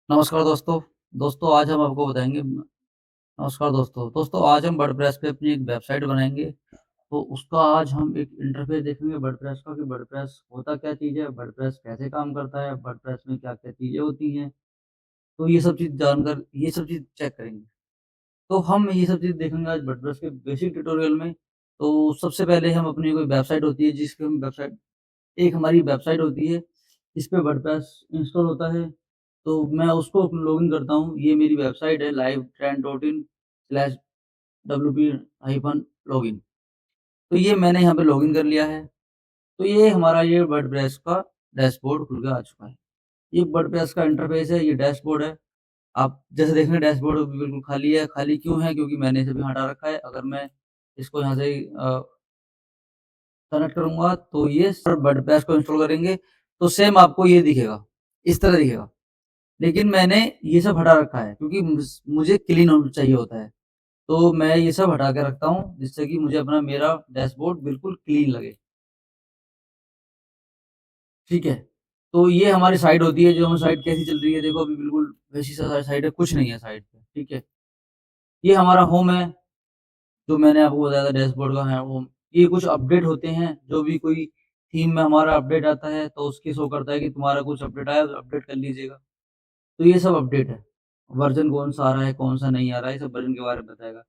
नमस्कार दोस्तों। दोस्तों आज हम आपको बताएँगे नमस्कार दोस्तों। दोस्तों आज हम वर्डप्रेस पे अपनी एक वेबसाइट बनाएँगे। तो उसका आज हम एक इंटरफ़ेस देखेंगे वर्डप्रेस का कि वर्डप्रेस होता क्या चीज़ है, वर्डप्रेस कैसे काम करता है, वर्डप्रेस में क्या-क्या चीज़ें होती हैं। तो ये सब चीज़ चेक करेंगे। तो हम ये सब चीज़ देखेंगे आज वर्डप्रेस के बेसिक ट्यूटोरियल में। तो सबसे पहले हम अपनी कोई वेबसाइट होती है जिसकी हम वेबसाइट एक हमारी वेबसाइट होती है, जिस पे वर्डप्रेस इंस्टॉल होता है, तो मैं उसको लॉगिन करता हूँ। ये मेरी वेबसाइट है livetrend.in/wp-login। तो ये मैंने यहाँ पे लॉगिन कर लिया है। तो ये हमारा ये वर्डप्रेस का डैशबोर्ड खुल के आ चुका है। ये वर्डप्रेस का इंटरफ़ेस है, ये डैशबोर्ड है। आप जैसे देख रहे हैं डैशबोर्ड बिल्कुल खाली है, खाली क्यों है? क्योंकि मैंने इसे अभी हटा रखा है। अगर मैं इसको यहाँ से कनेक्ट करूँगा तो ये सर वर्डप्रेस को इंस्टॉल करेंगे, तो सेम आपको ये दिखेगा, इस तरह दिखेगा। लेकिन मैंने ये सब हटा रखा है क्योंकि मुझे क्लीन होना चाहिए होता है। तो मैं ये सब हटा के रखता हूँ जिससे कि मुझे अपना मेरा डैशबोर्ड बिल्कुल क्लीन लगे, ठीक है? तो ये हमारी साइट होती है, जो हमारी साइट कैसी चल रही है देखो अभी बिल्कुल वैसी सा साइट है, कुछ नहीं है साइट पे, ठीक है? ये हमारा होम है, जो मैंने आपको बताया था डैशबोर्ड का है होम। ये कुछ अपडेट होते हैं, जो भी कोई थीम में हमारा अपडेट आता है तो उसकी शो करता है कि तुम्हारा कुछ अपडेट आया है तो अपडेट कर लीजिएगा। तो ये सब अपडेट है। वर्ज़न कौन-सा आ रहा है, कौन-सा नहीं आ रहा है, ये सब वर्ज़न के बारे में बताएगा।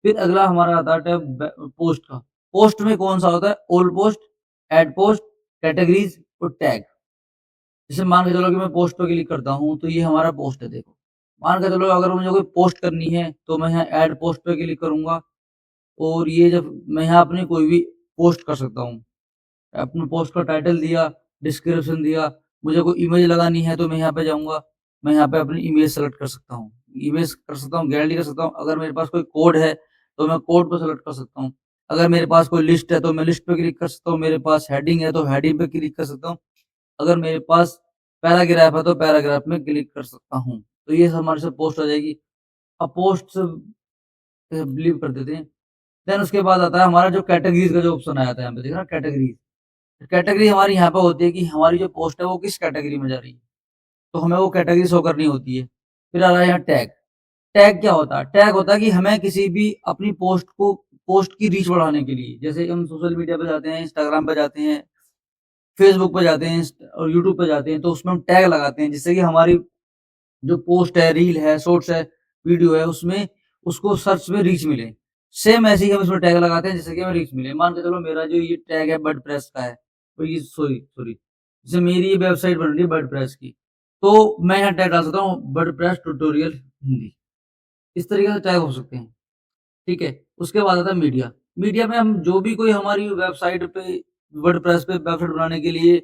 फिर अगला हमारा आता है टैब पोस्ट का। पोस्ट में कौन-सा होता है all post, add post, categories और टैग। जैसे मान के चलो कि मैं पोस्ट पे क्लिक करता हूँ, तो ये हमारा पोस्ट है देखो। मान के चलो अगर मुझे कोई पोस्ट करनी है, तो मैं यहाँ ऐड पोस्ट पे क्लिक करूँगा और ये जब मैं यहाँ अपनी कोई भी पोस्ट कर सकता हूँ। अपने पोस्ट का टाइटल दिया, डिस्क्रिप्शन दिया, मुझे कोई इमेज लगानी है तो मैं यहाँ पे जाऊँगा, मैं यहाँ पे अपनी इमेज सेलेक्ट कर सकता हूँ। इमेज कर सकता हूँ, गैलरी कर सकता हूँ, अगर मेरे पास कोई कोड है, तो मैं कोड को सेलेक्ट कर सकता हूँ। अगर मेरे पास कोई लिस्ट है, तो मैं लिस्ट पे क्लिक कर सकता हूँ, मेरे पास हेडिंग है, तो हेडिंग पे क्लिक कर सकता हूँ। अगर मेरे पास पैराग्राफ है, तो पैराग्राफ में क्लिक कर सकता हूँ। तो ये हमारे से पोस्ट हो जाएगी। अब पोस्ट बिलीव कर देते हैं। देन उसके बाद आता है हमारा जो कैटेगरीज़ का जो ऑप्शन आया था यहाँ पे, देख रहा है कैटेगरीज़। कैटेगरी हमारी यहाँ पे होती है कि हमारी जो पोस्ट है वो किस कैटेगरी में जा रही है, तो हमें वो कैटेगरी शो करनी होती है। फिर आ रहा है यहाँ टैग। टैग क्या होता है? टैग होता है कि हमें किसी भी अपनी पोस्ट की रीच बढ़ाने के लिए, जैसे हम सोशल मीडिया पे जाते हैं, इंस्टाग्राम पे जाते हैं, फेसबुक पे जाते हैं और यूट्यूब पे जाते हैं, तो उसमें हम टैग लगाते हैं जिससे कि हमारी जो पोस्ट है, रील है, शॉर्ट्स है, वीडियो है, उसमें उसको सर्च में रीच मिले। सेम ऐसे ही हम इसमें टैग लगाते हैं जिससे कि हमें रीच मिले। मान के चलो मेरा जो ये टैग है वर्डप्रेस का है, तो ये सॉरी सॉरी जैसे मेरी ये वेबसाइट बन रही है वर्डप्रेस की, तो मैं यहाँ टैग डाल सकता हूँ वर्डप्रेस ट्यूटोरियल हिंदी। इस तरीके से टैग हो सकते हैं, ठीक है? उसके बाद आता है मीडिया। मीडिया में हम जो भी कोई हमारी वेबसाइट पे वर्डप्रेस पे वेबसाइट बनाने के लिए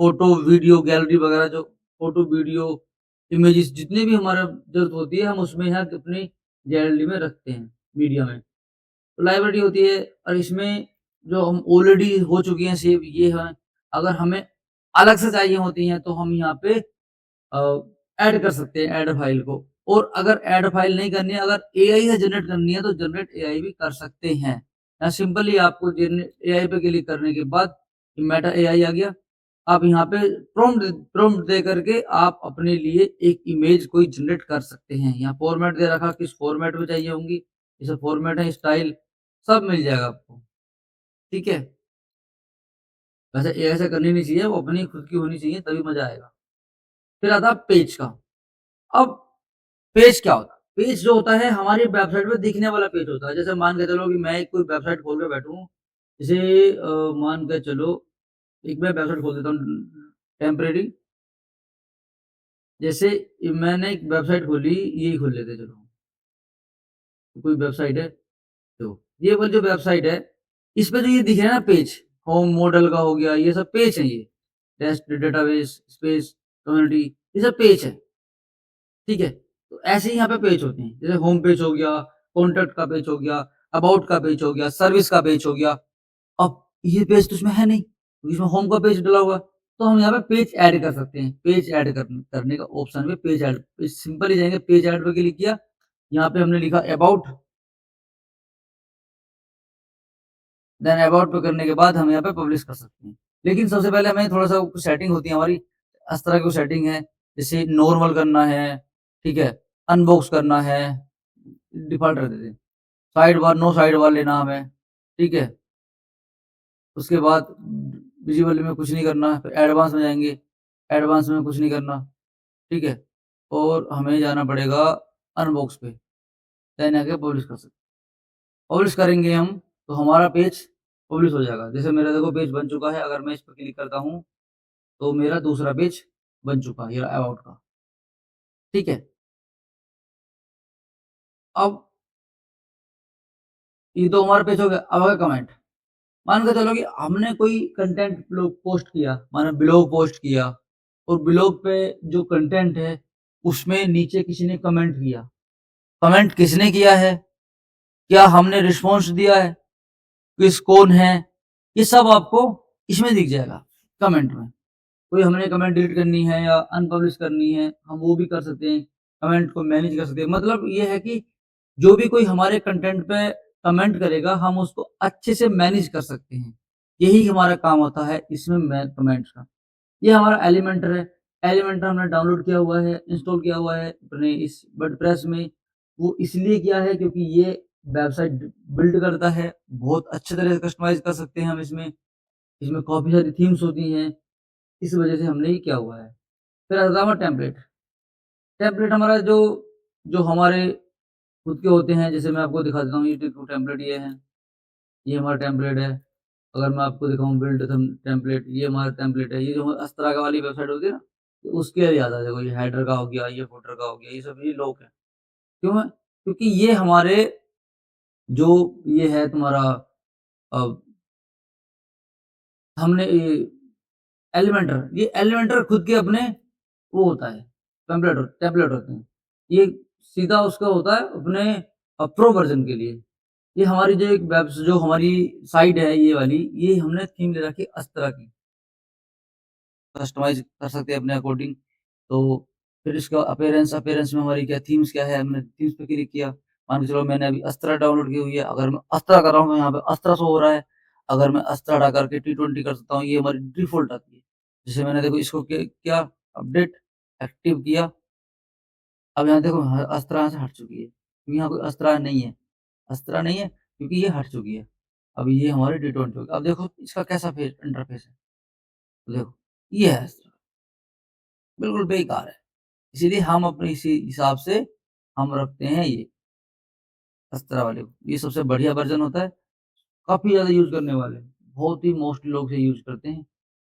फ़ोटो, वीडियो, गैलरी वगैरह जो फ़ोटो, वीडियो, इमेजेस जितनी भी हमारा ज़रूरत होती है, हम उसमें यहाँ अपनी गैलरी में रखते हैं, मीडिया में। तो लाइब्रेरी होती है और इसमें जो हम ऑलरेडी हो चुकी हैं सेव ये हैं। अगर हमें अलग से चाहिए होती हैं, तो हम यहाँ पे ऐड कर सकते हैं ऐड फाइल को। और अगर ऐड फाइल नहीं करनी है, अगर एआई से जनरेट करनी है, तो जनरेट एआई भी कर सकते हैं। यहाँ सिंपली आपको जनरेट एआई पे क्लिक करने के बाद मेटा एआई आ गया। आप यहाँ पे प्रॉम्प्ट दे करके आप अपने लिए एक इमेज कोई जनरेट कर सकते हैं। यहाँ फॉर्मेट दे रखा, किस फॉर्मेट में चाहिए होंगी, जैसे फॉर्मेट है, स्टाइल, सब मिल जाएगा आपको, ठीक है? वैसे एआई से करनी नहीं चाहिए, वो अपनी खुद की होनी चाहिए तभी मज़ा आएगा। फिर आता है पेज का। अब पेज क्या होता है? पेज जो होता है हमारी वेबसाइट पे दिखने वाला पेज होता है। जैसे मान के चलो कि मैं एक कोई वेबसाइट खोल के बैठूँ, जैसे मान के चलो एक मैं वेबसाइट खोल देता हूँ टेम्परेरी। जैसे मैंने एक वेबसाइट खोली, यही खोल लेते हैं चलो, कोई वेबसाइट है तो ये वाली जो वेबसाइट है, इस पे जो ये दिख रहा है ना पेज, होम मॉडल का हो गया, ये सब पेज है ये। डेस्ट डेटाबेस, स्पेस, कम्युनिटी, ये सब पेज है। ठीक है? तो ऐसे ही यहाँ पे पेज होते हैं। जैसे होम पेज हो गया, कॉन्टैक्ट का पेज हो गया, अबाउट का पेज हो गया, सर्विस का पेज हो गया। अब ये पेज तो इसमें है नहीं, क्योंकि इसमें होम का पेज डला हुआ है। तो हम यहाँ पे पेज ऐड कर सकते हैं। पेज ऐड करने का ऑप्शन में पेज ऐड सिंपली जाएँगे, पेज ऐड पे क्लिक किया, यहाँ पे हमने लिखा अबाउट, देन अबाउट पे करने के बाद हम यहाँ पे पब्लिश कर सकते हैं। लेकिन सबसे पहले हमें थोड़ा-सा कुछ सेटिंग होती है हमारी, इस तरह की सेटिंग है, जैसे नॉर्मल करना है, ठीक है? अनबॉक्स करना है, डिफ़ॉल्ट रख देते हैं। Side bar no side bar लेना हमें, ठीक है? उसके बाद विज़िबल में कुछ नहीं करना, फिर एडवांस में जाएँगे, एडवांस में कुछ नहीं करना, ठीक है? और हमें जाना पड़ेगा अनबॉक्स पे, देन आके पब्लिश कर सकते हैं। पब्लिश करेंगे हम, तो हमारा पेज पब्लिश हो जाएगा। जैसे मेरा देखो पेज बन चुका है, अगर मैं इस पे क्लिक करता हूँ, तो मेरा दूसरा पेज बन चुका है, ये रहा अबाउट का, ठीक है? अब ये तो हमारा पेज हो गया, अब आगे कमेंट। मान के चलो कि हमने कोई कंटेंट ब्लॉग पोस्ट किया, माने ब्लॉग पोस्ट किया और ब्लॉग पे जो कंटेंट है, उसमें नीचे किसी ने कमेंट किया। कमेंट किसने किया है? क्या हमने रिस्पॉन्स दिया है? कौन है? ये सब आपको इसमें दिख जाएगा, कमेंट में। कोई हमने कमेंट डिलीट करनी है या अनपब्लिश करनी है, हम वो भी कर सकते हैं। कमेंट को मैनेज कर सकते हैं। मतलब ये है कि जो भी कोई हमारे कंटेंट पे कमेंट करेगा, हम उसको अच्छे से मैनेज कर सकते हैं। यही हमारा काम होता है इसमें मैं कमेंट्स का। ये हमारा एलिमेंटर है। एलिमेंटर हमने डाउनलोड किया हुआ है, इंस्टॉल किया हुआ है अपने इस वर्डप्रेस में। वो इसलिए किया है क्योंकि ये वेबसाइट बिल्ड करता है। बहुत अच्छे तरह से कस्टमाइज़ कर सकते हैं हम इसमें। इसमें काफ़ी सारी थीम्स होती हैं। इस वजह से हमने ये किया हुआ है। फिर आता है हमारा टेम्पलेट। टेम्पलेट हमारा जो जो हमारे खुद के होते हैं, जैसे मैं आपको दिखा देता हूँ, ये देखो टेम्पलेट ये है। ये हमारा टेम्पलेट है। अगर मैं आपको दिखाऊँ बिल्ड थंब टेम्पलेट, ये हमारा टेम्पलेट है। ये जो अस्त्रा वाली वेबसाइट होती है ना, तो उसके याद आ देखो, ये हेडर का हो गया, ये फुटर का हो गया, ये सब ये लोग हैं। क्यों है? क्योंकि ये हमारे जो ये है तुम्हारा अ, हमने ये एलिमेंटर खुद के अपने वो होता है, टेम्पलेट होते हैं। ये सीधा उसका होता है अपने प्रो वर्ज़न के लिए। ये हमारी जो एक जो हमारी साइट है ये वाली, ये हमने थीम ले रखी है अस्त्रा की। कस्टमाइज़ कर सकते हैं अपने अकॉर्डिंग। तो फिर इसका अपीयरेंस में हमारी क्या थीम्स क्या है, हमने थीम्स पे क्लिक किया। मान के चलो मैंने अभी अस्त्रा डाउनलोड की हुई है, अगर मैं अस्त्रा कर रहा हूँ तो यहाँ पे अस्त्रा शो हो रहा है। अगर मैं अस्त्रा हटा करके टी20 कर सकता हूँ, ये हमारी डिफ़ॉल्ट आती है। जैसे मैंने देखो इसको किया अपडेट, एक्टिव किया, अब यहाँ देखो अस्त्रा यहाँ से हट चुकी है, क्योंकि यहाँ कोई अस्त्रा नहीं है। अस्त्रा नहीं है क्योंकि ये हट चुकी है। अब ये हमारी टी20 हो गई। अब देखो इसका कैसा इंटरफ़ेस है, तो देखो ये है अस्त्रा, बिल्कुल बेकार है। इसीलिए हम अपने इसी हिसाब से हम रखते हैं ये अस्त्रा वाले को। ये सबसे बढ़िया वर्ज़न होता है, काफ़ी ज़्यादा यूज़ करने वाले हैं। बहुत ही मोस्टली लोग इसे यूज़ करते हैं,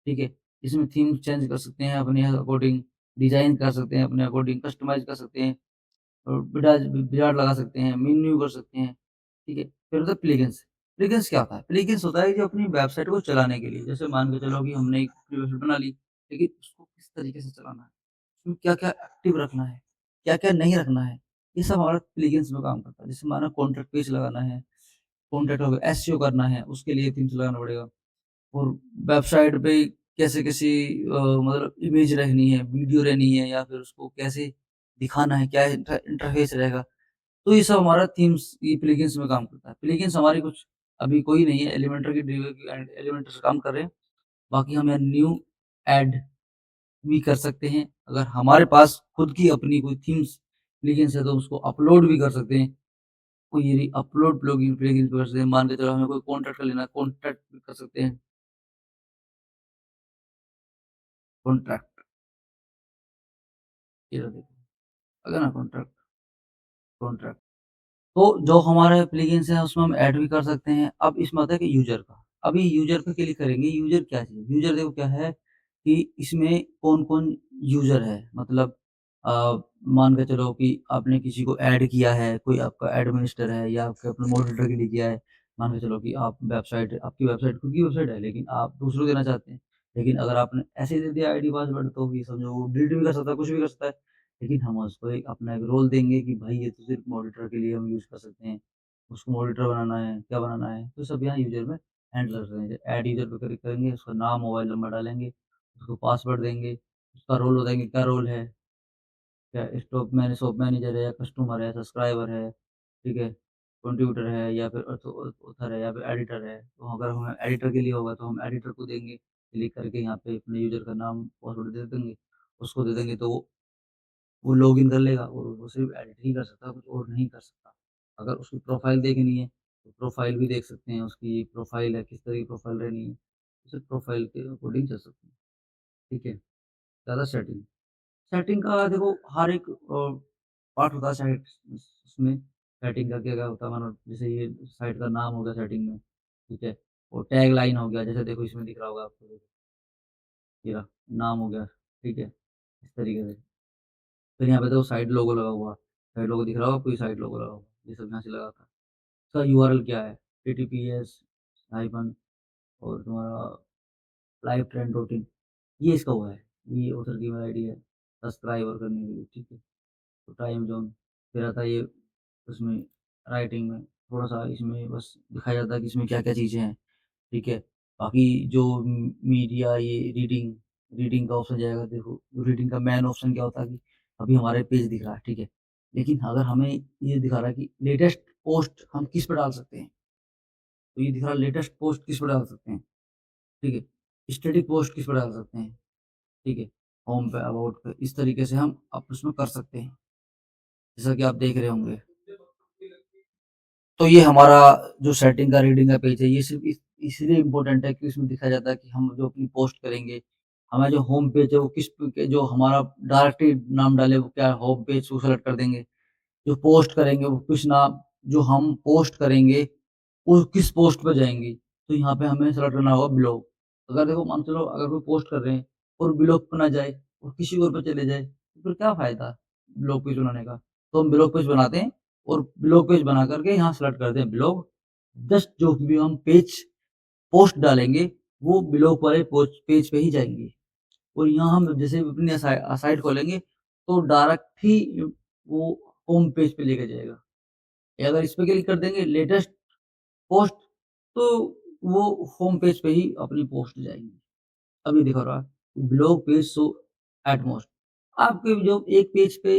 ठीक है? इसमें थीम चेंज कर सकते हैं अपने अकॉर्डिंग, डिज़ाइन कर सकते हैं अपने अकॉर्डिंग, कस्टमाइज़ कर सकते हैं और विजार्ड लगा सकते हैं, मेन्यू कर सकते हैं, ठीक है? फिर होता है प्लगइन्स। प्लगइन्स क्या होता है? प्लगइन्स होता है जो अपनी वेबसाइट को चलाने के लिए, जैसे मान के चलो कि हमने एक वेबसाइट बना ली, लेकिन उसको किस तरीके से चलाना है? उसमें क्या-क्या एक्टिव रखना है, क्या-क्या नहीं रखना है, ये सब हमारा प्लगइन्स में काम करता है। जैसे माना कॉन्टैक्ट पेज लगाना है, कॉन्टैक्ट हो गया, एसईओ करना है, उसके लिए थीम्स लगाना पड़ेगा और वेबसाइट पे कैसे-कैसे मतलब इमेज रहनी है, वीडियो रहनी है या फिर उसको कैसे दिखाना है, क्या इंटरफेस रहेगा। तो ये सब हमारा थीम्स ये प्लगइन्स में काम करता है। प्लगइन्स हमारी कुछ अभी कोई नहीं है, एलिमेंटर से काम कर रहे हैं। बाकी हम यहाँ न्यू ऐड भी कर सकते हैं। अगर हमारे पास खुद की अपनी कोई थीम्स प्लगइन्स है तो उसको अपलोड भी कर सकते हैं। कोई ये अपलोड प्लगइन कर सकते हैं। मान के चलो हमें कोई कॉन्टैक्ट का लेना है, कॉन्टैक्ट भी कर सकते हैं। कॉन्ट्रैक्ट ये रहा देखो, आ गया ना कॉन्ट्रैक्ट, कॉन्ट्रैक्ट। तो जो हमारे प्लगइन्स हैं उसमें हम ऐड भी कर सकते हैं। अब इसमें आता है कि यूज़र का। अभी यूज़र पे क्लिक करेंगे, यूज़र क्या चीज़ है? यूज़र देखो क्या है कि इसमें कौन-कौन यूज़र है। मतलब अ, मान के चलो कि आपने किसी को ऐड किया है, कोई आपका एडमिनिस्टर है या आपके अपने मॉडरेटर के लिए किया है। मान के चलो कि आप वेबसाइट आपकी वेबसाइट खुद की वेबसाइट है लेकिन आप दूसरों को देना चाहते हैं। लेकिन अगर आपने ऐसे ही दे दिया आईडी पासवर्ड तो ये समझो वो डिलीट भी कर सकता है, कुछ भी कर सकता है। लेकिन हम उसको एक अपना एक रोल देंगे कि भाई ये तो सिर्फ़ मॉनिटर के लिए हम यूज़ कर सकते हैं। उसको मॉनिटर बनाना है, क्या बनाना है, तो सब यहाँ यूज़र में हैंडल कर देंगे। ऐड यूज़र पे क्लिक करेंगे, उसका नाम, मोबाइल नंबर डालेंगे, उसको पासवर्ड देंगे, उसका रोल बताएँगे क्या रोल है, क्या शॉप मैनेजर है या कस्टमर है, सब्सक्राइबर है, ठीक है, कंट्रीब्यूटर है या फिर ऑथर है या फिर एडिटर है। तो अगर हमें एडिटर के लिए होगा तो हम एडिटर को देंगे, क्लिक करके यहाँ पे अपने यूज़र का नाम, पासवर्ड दे देंगे, उसको दे देंगे तो वो लॉगिन कर लेगा और वो सिर्फ़ एडिट ही कर सकता है, कुछ और नहीं कर सकता। अगर उसकी प्रोफ़ाइल देखनी है, तो प्रोफ़ाइल भी देख सकते हैं, उसकी प्रोफ़ाइल है, किस तरह की प्रोफ़ाइल रहनी है, उसी प्रोफ़ाइल के अकॉर्डिंग चल सकते हैं, ठीक है? ज़्यादा सेटिंग सेटिंग का देखो हर एक पार्ट होता है साइट उसमें सेटिंग का क्या-क्या होता है मतलब जैसे ये साइट का नाम हो गया सेटिंग में, ठीक है? और टैगलाइन हो गया, जैसे देखो इसमें दिख रहा होगा आपको देखो, ये रहा, नाम हो गया, ठीक है? इस तरीके से। फिर यहाँ पे देखो साइट लोगो लगा हुआ, साइट लोगो दिख रहा होगा, कोई साइट लोगो लगा हुआ, ये सब यहाँ से लगा था। इसका यूआरएल क्या है? https हाइफ़न और तुम्हारा लाइव ट्रेंड डॉट इन ये इसका वो है, ये ऑथर की ईमेल आईडी है, सब्सक्राइब और करने के लिए, ठीक है? तो टाइम ज़ोन फिर आता है ये उसमें राइटिंग में थोड़ा-सा इसमें बस दिखाया जाता है कि इसमें क्या-क्या चीज़ें हैं, ठीक है? बाकी जो मीडिया ये रीडिंग रीडिंग का ऑप्शन जाएगा देखो, रीडिंग का मेन ऑप्शन क्या होता है कि अभी हमारे पेज दिख रहा है, ठीक है? लेकिन अगर हमें ये दिखा रहा है कि लेटेस्ट पोस्ट हम किस पे डाल सकते हैं, तो ये दिख रहा है लेटेस्ट पोस्ट किस पे डाल सकते हैं, ठीक है? स्टैटिक पोस्ट किस पे डाल सकते हैं, ठीक है? होम पे, अबाउट पे, इस तरीके से हम उसमें कर सकते हैं, जैसा कि आप देख रहे होंगे। तो ये हमारा जो सेटिंग का रीडिंग का पेज है ये सिर्फ़ इस इसलिए इम्पोर्टेंट है कि उसमें दिखाया जाता है कि हम जो अपनी पोस्ट करेंगे, हमारा जो होम पेज है वो किस प के जो हमारा डायरेक्टली नाम डाले वो क्या होम पेज को सेलेक्ट कर देंगे। जो पोस्ट करेंगे वो किस नाम जो हम पोस्ट करेंगे, वो किस पोस्ट पे जाएँगी। तो यहाँ पे हमें सेलेक्ट करना होगा ब्लॉग। अगर देखो मान चलो अगर कोई पोस्ट कर रहे हैं और ब्लॉग पे ना जाए और किसी और पे चले जाए, तो फिर क्या फ़ायदा ब्लॉग पेज बनाने का। तो हम ब्लॉग पेज बनाते हैं और ब्लॉग पेज बना कर के यहाँ सेलेक्ट करते हैं ब्लॉग। जस्ट जो भी हम पेज पोस्ट डालेंगे, वो ब्लॉग वाले पोस्ट पेज पे ही जाएँगी। और यहाँ हम जैसे अपनी साइट खोलेंगे, तो डायरेक्ट ही वो होम पेज पे लेके जाएगा। या अगर इस पे क्लिक कर देंगे लेटेस्ट पोस्ट तो वो होम पेज पे ही अपनी पोस्ट जाएगी। अभी दिखा रहा है blog page show at most आपके जो एक पेज पे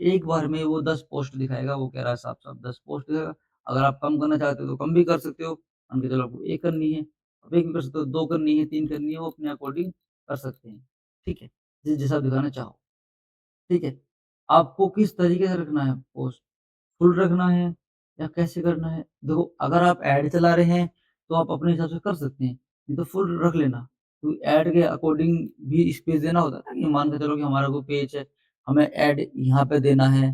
एक बार में वो 10 पोस्ट दिखाएगा, वो कह रहा है साफ-साफ 10 पोस्ट दिखाएगा। अगर आप कम करना चाहते हो तो कम भी कर सकते हो। मान के चलो आपको 1 करनी है, आप 1 भी कर सकते हो, 2 करनी है, 3 करनी है, वो अपने अकॉर्डिंग कर सकते हैं। ठीक है? जैसा दिखाना चाहो। ठीक है? आपको किस तरीके से रखना है पोस्ट? फुल रखना है या कैसे करना है? देखो अगर आप ऐड चला रहे हैं, तो आप अपने हिसाब से कर सकते हैं, नहीं तो फुल रख लेना। तो ऐड के अकॉर्डिंग भी स्पेस देना होता है ना कि मान के चलो कि हमारा कोई पेज है, हमें ऐड यहाँ पे देना है,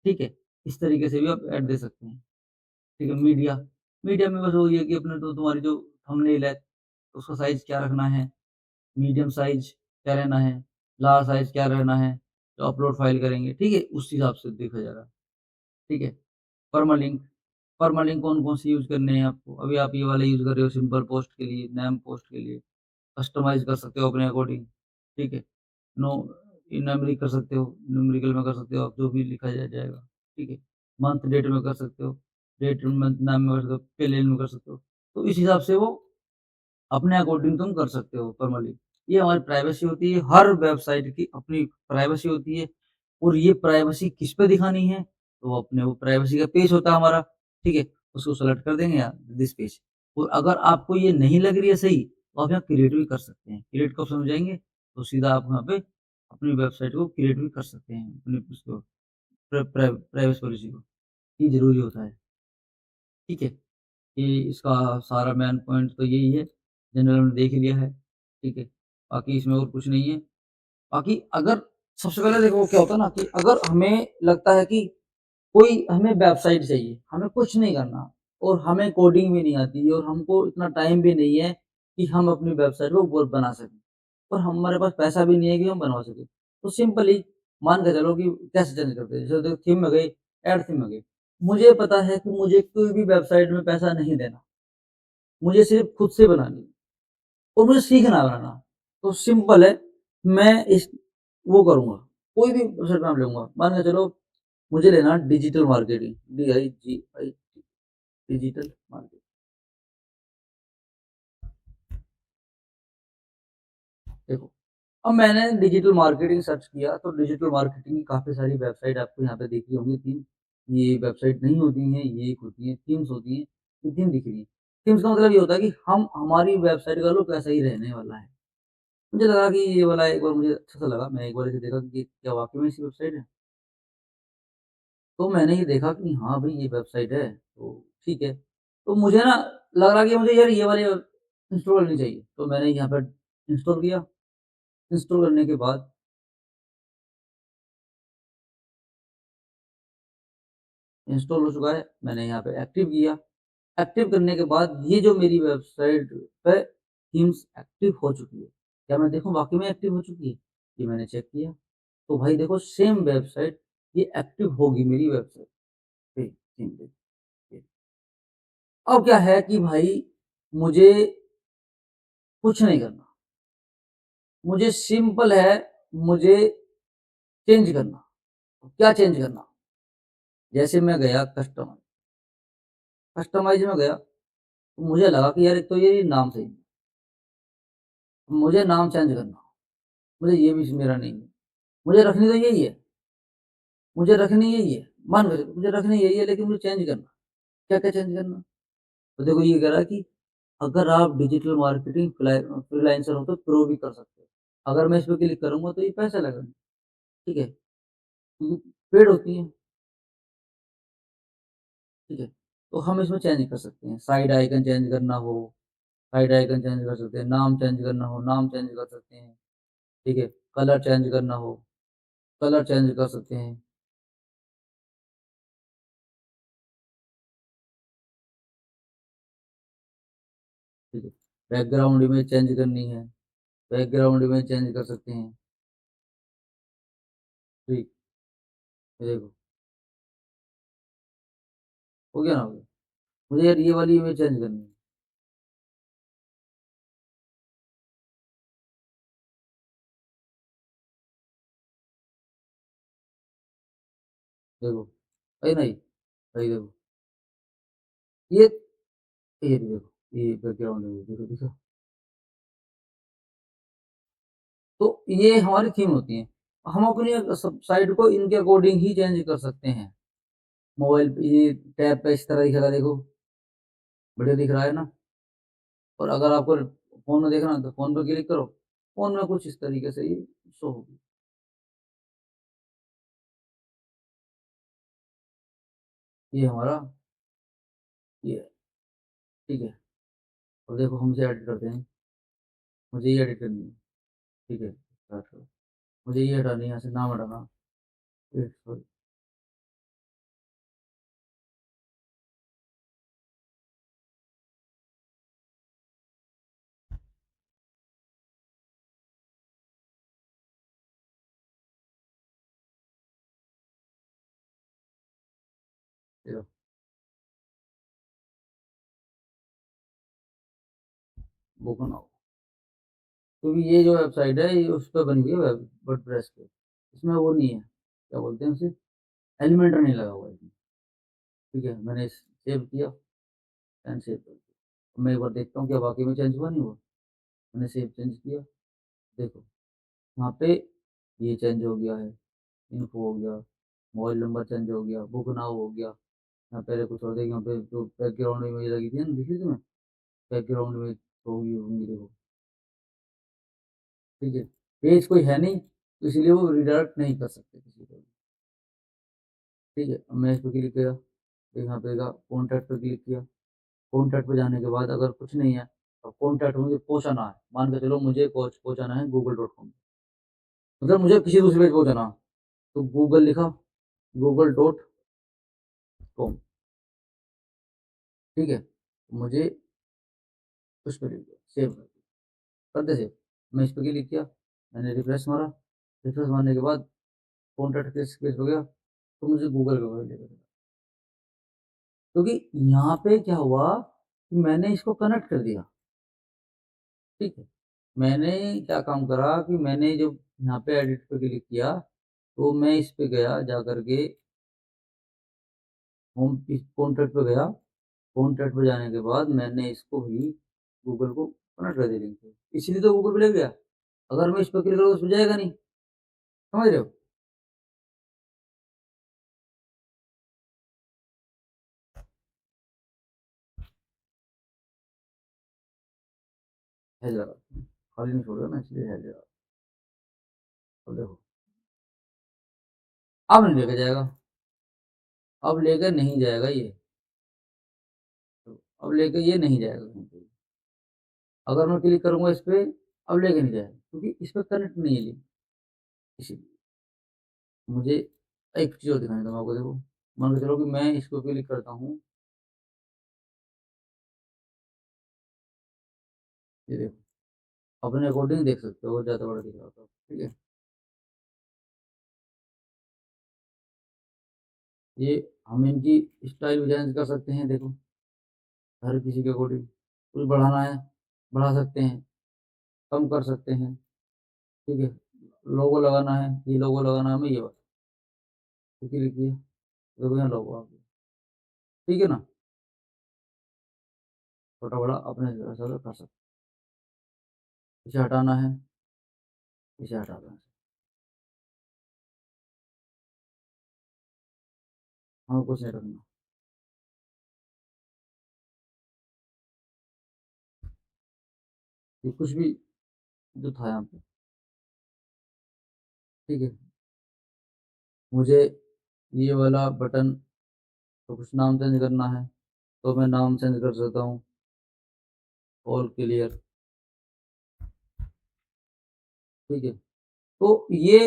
ठीक है? इस तरीके से भी आप ऐड दे सकते हैं, ठीक है? मीडिया, मीडिया में बस वही है कि अपने तो तुम्हारी जो थंबनेल है, उसका साइज़ क्या रखना है, मीडियम साइज़ क्या रहना है, लार्ज साइज़ क्या रहना है, जो अपलोड फाइल करेंगे, ठीक है? उस हिसाब से देखा जाएगा, ठीक है? परमालिंक परमालिंक कौन-कौन से यूज़ करने हैं आपको? अभी आप ये वाला यूज़ कर रहे हो सिंपल पोस्ट के लिए, नाम पोस्ट के लिए, कस्टमाइज़ कर सकते हो अपने अकॉर्डिंग, ठीक है? नो न्यूमेरिक कर सकते हो, न्यूमेरिकल में कर सकते हो आप जो भी लिखा जाएगा, ठीक है? मंथ डेट में कर सकते हो, डेट मंथ नाम में कर सकते हो, पेलेन में कर सकते हो। तो इस हिसाब से वो अपने अकॉर्डिंग तुम कर सकते हो फॉर्मली। ये हमारी प्राइवेसी होती है, हर वेबसाइट की अपनी प्राइवेसी होती है और ये प्राइवेसी किस पे दिखानी है, तो अपने वो प्राइवेसी का पेज होता है हमारा, ठीक है? उसको सेलेक्ट कर देंगे यहाँ दिस पेज और अगर आपको ये नहीं लग रही है सही, तो आप यहाँ क्रिएट भी कर सकते हैं। क्रिएट का ऑप्शन में जाएँगे, तो सीधा आप यहाँ पे अपनी वेबसाइट को क्रिएट भी कर सकते हैं, अपनी उसको प्राइवेसी पॉलिसी को। ये ज़रूरी होता है, ठीक है? ये इसका सारा मेन पॉइंट तो यही है, जनरल हमने देख ही लिया है, ठीक है? बाकी इसमें और कुछ नहीं है। बाकी अगर सबसे पहले देखो क्या होता है ना कि अगर हमें लगता है कि कोई हमें वेबसाइट चाहिए, हमें कुछ नहीं करना और हमें कोडिंग भी नहीं आती और हमको इतना टाइम भी नहीं है कि हम अपनी वेबसाइट को वो बना सकें और हमारे पास पैसा भी नहीं है कि हम बनवा सकें। तो सिंपली मान के चलो कि कैसे चेंज करते हैं, जैसे देखो थीम में गई, ऐड थीम में गई। मुझे पता है कि मुझे कोई भी वेबसाइट में पैसा नहीं देना, मुझे सिर्फ़ खुद से बनानी है और मुझे सीखना है बनाना। तो सिंपल है, मैं इस वो करूँगा, कोई भी वेबसाइट का नाम लूँगा। मान के चलो मुझे लेना है digital marketing, DIGIT digital marketing. देखो, अब मैंने डिजिटल मार्केटिंग सर्च किया तो डिजिटल मार्केटिंग की काफ़ी सारी वेबसाइट आपको यहाँ पे दिख रही होंगी थीम। ये वेबसाइट नहीं होती हैं, ये एक होती हैं, थीम्स होती हैं, ये थीम दिख रही है। थीम्स का मतलब ये होता है कि हम हमारी वेबसाइट का लुक ऐसा ही रहने वाला है। मुझे लगा कि ये वाला एक बार मुझे अच्छा-सा लगा, मैं एक बार इसे देखा कि क्या वाक़ई में ऐसी वेबसाइट है? तो मैंने ये देखा कि हाँ भाई, ये वेबसाइट है, तो ठीक है। तो मुझे ना लग रहा कि मुझे यार ये वाली इंस्टॉल करनी चाहिए, तो मैंने यहाँ पर इंस्टॉल किया। इंस्टॉल करने के बाद इंस्टॉल हो चुका है, मैंने यहाँ पे एक्टिव किया। एक्टिव करने के बाद ये जो मेरी वेबसाइट पे थीम्स एक्टिव हो चुकी है। क्या मैं देखूँ वाक़ई में एक्टिव हो चुकी है? ये मैंने चेक किया, तो भाई देखो सेम वेबसाइट ये एक्टिव होगी मेरी वेबसाइट पे थीम पे। अब क्या है कि भाई मुझे कुछ नहीं करना, मुझे सिंपल है, मुझे चेंज करना। क्या चेंज करना? जैसे मैं गया कस्टमाइज़ में गया, तो मुझे लगा कि यार एक तो ये नाम सही नहीं, मुझे नाम चेंज करना, मुझे ये भी मेरा नहीं है। मुझे रखनी तो यही है, मुझे रखनी यही है, मान के चलो मुझे रखनी यही है लेकिन मुझे चेंज करना। क्या-क्या चेंज करना? तो देखो ये कह रहा है कि अगर आप डिजिटल मार्केटिंग फ्रीलांसर हो तो प्रो भी कर सकते हो। अगर मैं इस पे क्लिक करूँगा तो ये पैसे लगेंगे, ठीक है? क्योंकि पेड होती है, ठीक है? तो हम इसमें चेंज कर सकते हैं, साइड आइकन चेंज करना हो, साइड आइकन चेंज कर सकते हैं, नाम चेंज करना हो, नाम चेंज कर सकते हैं, ठीक है? कलर चेंज करना हो, कलर चेंज कर सकते हैं, ठीक है? बैकग्राउंड इमेज चेंज करनी है, बैकग्राउंड इमेज चेंज कर सकते हैं, ठीक, ये देखो, हो गया ना हो गया? मुझे यार ये वाली इमेज चेंज करनी है, देखो, है नहीं? भाई देखो, ये ये देखो, ये बैकग्राउंड इमेज देखो, देखा? तो ये हमारी थीम होती है। हम अपनी सब साइट को इनके अकॉर्डिंग ही चेंज कर सकते हैं। मोबाइल पे ये टैब पे इस तरह दिखेगा देखो, बढ़िया दिख रहा है ना? और अगर आपको फ़ोन में देखना है तो फ़ोन पे क्लिक करो, फ़ोन में कुछ इस तरीके से ये शो होगी। ये हमारा ये है, ठीक है? और देखो हम इसे एडिट करते हैं, मुझे ये एडिट करनी है, ठीक है? स्टार्ट करो। मुझे ये हटानी है, यहाँ से नाम हटाना, ये सॉरी, ये लो, वो बनाओ। क्योंकि ये जो वेबसाइट है ये उस पे बनी हुई है वर्डप्रेस पे। इसमें वो नहीं है, क्या बोलते हैं उसे? एलिमेंटर नहीं लगा हुआ है इसमें, ठीक है? मैंने सेव किया एंड सेव कर दिया। मैं एक बार देखता हूँ क्या वाक़ई में चेंज हुआ नहीं हुआ? मैंने सेव चेंज किया, देखो यहाँ पे ये चेंज हो गया है, इन्फो हो गया, मोबाइल नंबर चेंज हो गया, बुक नाउ हो गया। यहाँ पहले कुछ और देखिए, यहाँ पे जो बैकग्राउंड इमेज लगी थी ना, दिखी तुम्हें? बैकग्राउंड इमेज शो हुई होंगी देखो, ठीक है? पेज कोई है नहीं, तो इसलिए वो रिडायरेक्ट नहीं कर सकते किसी को भी, ठीक है? अब मैं इस पे क्लिक किया, तो यहाँ पे कॉन्टैक्ट पे क्लिक किया, कॉन्टैक्ट पे जाने के बाद अगर कुछ नहीं है, अब कॉन्टैक्ट मुझे पहुँचाना है, मान के चलो मुझे पहुँचाना है गूगल.com, मतलब मुझे किसी दूसरे पेज पहुँचाना, तो गूगल लिखा, गूगल.com, ठीक है? मुझे उस पे क्लिक किया, सेव कर दे सेव। मैं इस पे क्लिक किया, मैंने रिफ्रेश मारा, रिफ्रेश मारने के बाद कॉन्टैक्ट किस पेज पे गया, तो मुझे गूगल के ऊपर लेकर गया। क्योंकि यहाँ पे क्या हुआ कि मैंने इसको कनेक्ट कर दिया, ठीक है? मैंने क्या काम करा कि मैंने जब यहाँ पे एडिट पे क्लिक किया, तो मैं इस पे गया जाकर के होम इस कॉन्टैक्ट पे गया, कॉन्टैक्ट पे जाने के बाद मैंने इसको भी गूगल को कनेक्ट कर दिया लिंक से, इसीलिए तो गूगल पे ले गया। अगर मैं इस पे क्लिक करूँ तो उस पे जाएगा नहीं, समझ रहे हो? हैदराबाद। खाली नहीं छोड़ेगा ना, इसलिए है जरा। अब देखो, अब नहीं लेके जाएगा, अब लेकर नहीं जाएगा ये, तो अब लेके ये नहीं जाएगा कहीं पे। अगर मैं क्लिक करूँगा इस पे, अब लेके नहीं जाएगा क्योंकि इस पे कनेक्ट नहीं है लिंक। इसीलिए मुझे एक चीज़ और दिखानी था मैं आपको, देखो मान के चलो कि मैं इसको क्लिक करता हूँ, ये देखो अपने अकॉर्डिंग देख सकते हो, ज़्यादा बड़ा दिख रहा था, ठीक है। ये हम इनकी स्टाइल भी चेंज कर सकते हैं, देखो हर किसी के अकॉर्डिंग। कुछ बढ़ाना है बढ़ा सकते हैं, कम कर सकते हैं, ठीक है। लोगो लगाना है, ये लोगो लगाना है, हमें ये वाला, तो क्लिक किया, देखो यहाँ लोगो आ गया, ठीक है ना। छोटा बड़ा अपने हिसाब से कर सकते हैं। इसे हटाना है, इसे हटा देना है, हमें कुछ नहीं रखना। ये कुछ भी जो था यहाँ पे, ठीक है। मुझे ये वाला बटन तो कुछ नाम चेंज करना है, तो मैं नाम चेंज कर सकता हूँ, ऑल क्लियर, ठीक है। तो ये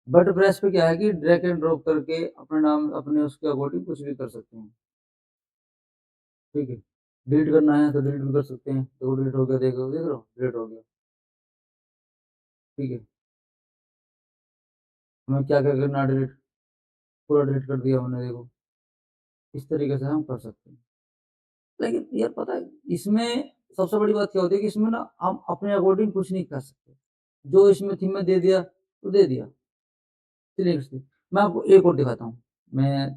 वर्डप्रेस पे क्या है कि ड्रैग एंड ड्रॉप करके अपने नाम अपने उसके अकॉर्डिंग कुछ भी कर सकते हैं, ठीक है। डिलीट करना है तो डिलीट भी कर सकते हैं, तो डिलीट हो गया, देखो देख रहे हो डिलीट हो गया, ठीक है। हमें क्या क्या करना, डिलीट, पूरा डिलीट कर दिया हमने, देखो इस तरीके से हम कर सकते हैं। लेकिन यार पता है इसमें सबसे बड़ी बात क्या होती है कि इसमें ना हम अपने अकॉर्डिंग कुछ नहीं कर सकते, जो इसमें थीम में दे दिया तो दे दिया। चलिए मैं आपको एक और दिखाता हूँ। मैं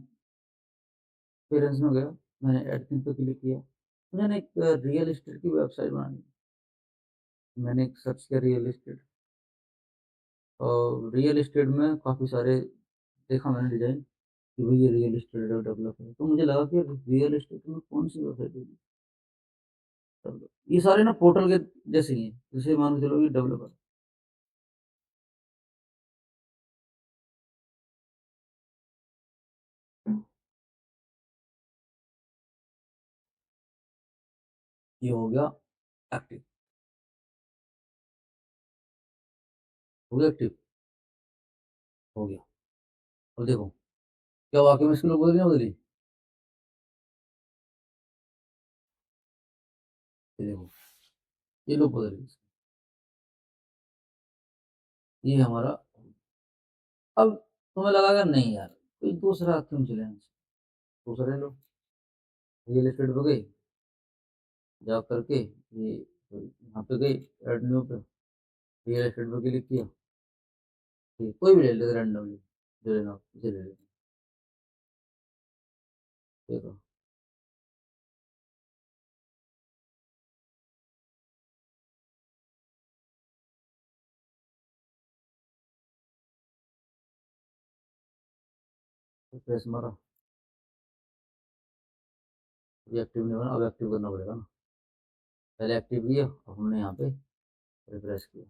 पेरेंट्स में गया, मैंने ऐड थिंग पे क्लिक किया, मुझे ना एक रियल एस्टेट की वेबसाइट बनानी है। मैंने एक सर्च किया रियल एस्टेट, और रियल एस्टेट में काफ़ी सारे देखा मैंने डिज़ाइन कि भाई ये रियल एस्टेट डेवलप है, तो मुझे लगा कि रियल एस्टेट में कौन सी वेबसाइट होगी। तब ये सारे ना पोर्टल के जैसे ही हैं, जैसे मान के चलो ये डेवलपर, ये हो गया एक्टिव, हो गया एक्टिव, हो गया। और देखो क्या वाकई में इसकी लोग बदली ना बदली, ये देखो ये लोग बदल गए। ये हमारा, अब तुम्हें लगागा नहीं यार कोई दूसरा क्यों चले, दूसरे लोग रियल एस्टेट पे गए, जा करके ये यहाँ पे गए, ऐड न्यू पे रियल एस्टेट पे क्लिक किया, ठीक कोई भी ले लेते रैंडमली, जो लेना हो, इसे ले लेते, देखो प्रेस मारा, ये एक्टिव नहीं बना, अब एक्टिव करना पड़ेगा ना, पहले एक्टिव किया, अब हमने यहाँ पे रिफ्रेश किया।